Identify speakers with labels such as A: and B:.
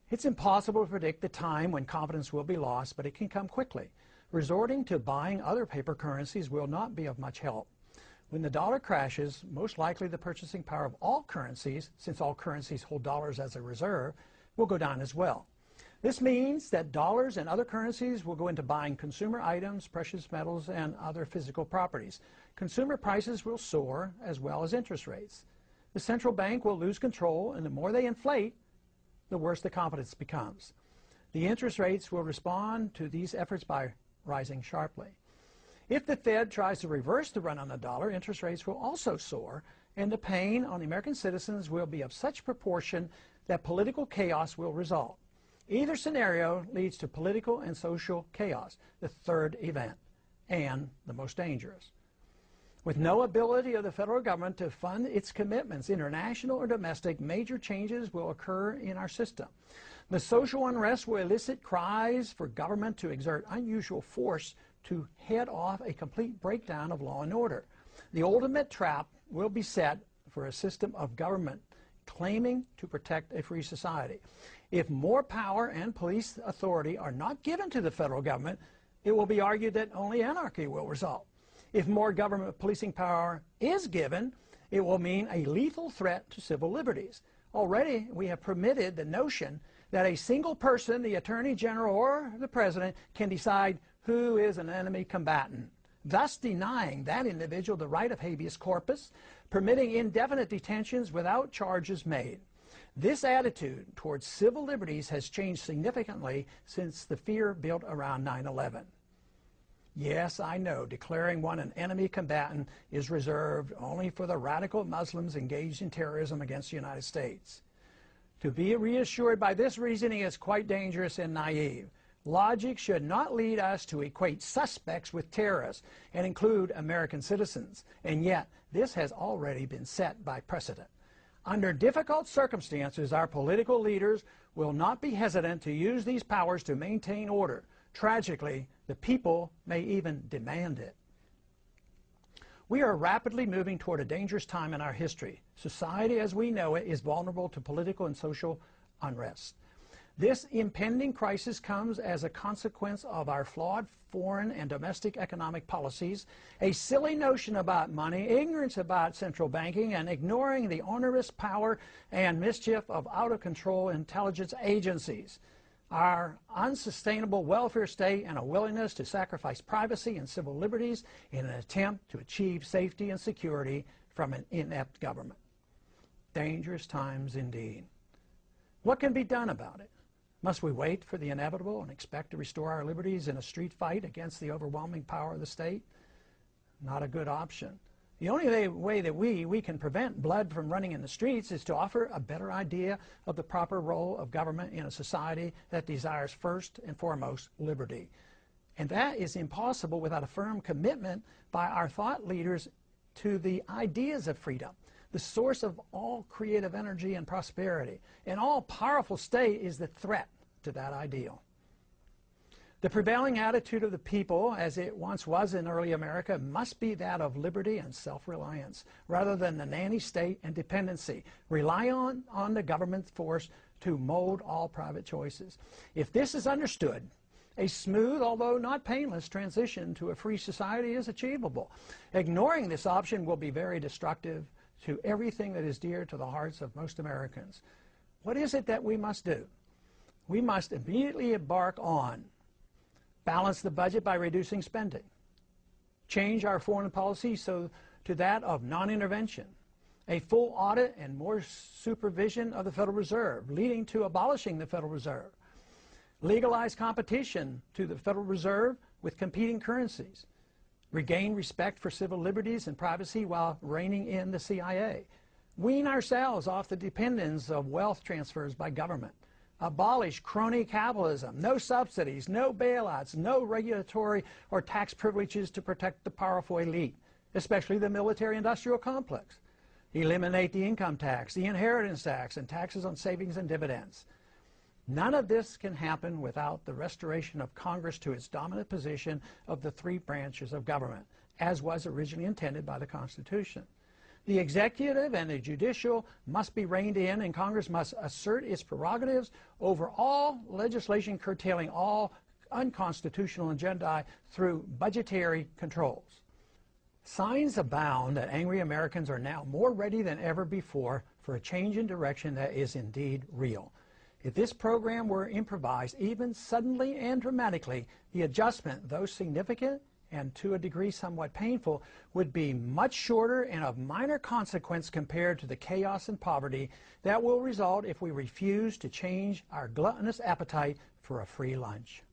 A: It's impossible to predict the time when confidence will be lost, but it can come quickly. Resorting to buying other paper currencies will not be of much help. When the dollar crashes, most likely the purchasing power of all currencies, since all currencies hold dollars as a reserve, will go down as well. This means that dollars and other currencies will go into buying consumer items, precious metals, and other physical properties. Consumer prices will soar, as well as interest rates. The central bank will lose control, and the more they inflate, the worse the confidence becomes. The interest rates will respond to these efforts by rising sharply. If the Fed tries to reverse the run on the dollar, interest rates will also soar, and the pain on the American citizens will be of such proportion that political chaos will result. Either scenario leads to political and social chaos, the third event, and the most dangerous. With no ability of the federal government to fund its commitments, international or domestic, major changes will occur in our system. The social unrest will elicit cries for government to exert unusual force to head off a complete breakdown of law and order. The ultimate trap will be set for a system of government claiming to protect a free society. If more power and police authority are not given to the federal government, it will be argued that only anarchy will result. If more government policing power is given, it will mean a lethal threat to civil liberties. Already, we have permitted the notion that a single person, the Attorney General or the President, can decide who is an enemy combatant, thus denying that individual the right of habeas corpus, permitting indefinite detentions without charges made. This attitude towards civil liberties has changed significantly since the fear built around 9/11. Yes, I know, declaring one an enemy combatant is reserved only for the radical Muslims engaged in terrorism against the United States. To be reassured by this reasoning is quite dangerous and naive. Logic should not lead us to equate suspects with terrorists and include American citizens, and yet this has already been set by precedent. Under difficult circumstances, our political leaders will not be hesitant to use these powers to maintain order. Tragically, the people may even demand it. We are rapidly moving toward a dangerous time in our history. Society as we know it is vulnerable to political and social unrest. This impending crisis comes as a consequence of our flawed foreign and domestic economic policies, a silly notion about money, ignorance about central banking, and ignoring the onerous power and mischief of out-of-control intelligence agencies. Our unsustainable welfare state and a willingness to sacrifice privacy and civil liberties in an attempt to achieve safety and security from an inept government. Dangerous times indeed. What can be done about it? Must we wait for the inevitable and expect to restore our liberties in a street fight against the overwhelming power of the state? Not a good option. The only way that we can prevent blood from running in the streets is to offer a better idea of the proper role of government in a society that desires first and foremost liberty. And that is impossible without a firm commitment by our thought leaders to the ideas of freedom, the source of all creative energy and prosperity. An all-powerful state is the threat to that ideal. The prevailing attitude of the people, as it once was in early America, must be that of liberty and self-reliance, rather than the nanny state and dependency. Rely on the government force to mold all private choices. If this is understood, a smooth, although not painless, transition to a free society is achievable. Ignoring this option will be very destructive to everything that is dear to the hearts of most Americans. What is it that we must do? We must immediately embark on balance the budget by reducing spending, change our foreign policy to that of non-intervention, a full audit and more supervision of the Federal Reserve, leading to abolishing the Federal Reserve, legalize competition to the Federal Reserve with competing currencies, regain respect for civil liberties and privacy while reining in the CIA, wean ourselves off the dependence of wealth transfers by government, abolish crony capitalism, no subsidies, no bailouts, no regulatory or tax privileges to protect the powerful elite, especially the military-industrial complex. Eliminate the income tax, the inheritance tax, and taxes on savings and dividends. None of this can happen without the restoration of Congress to its dominant position of the three branches of government, as was originally intended by the Constitution. The executive and the judicial must be reined in, and Congress must assert its prerogatives over all legislation curtailing all unconstitutional agendae through budgetary controls. Signs abound that angry Americans are now more ready than ever before for a change in direction that is indeed real. If this program were improvised, even suddenly and dramatically, the adjustment, though significant and to a degree somewhat painful, would be much shorter and of minor consequence compared to the chaos and poverty that will result if we refuse to change our gluttonous appetite for a free lunch.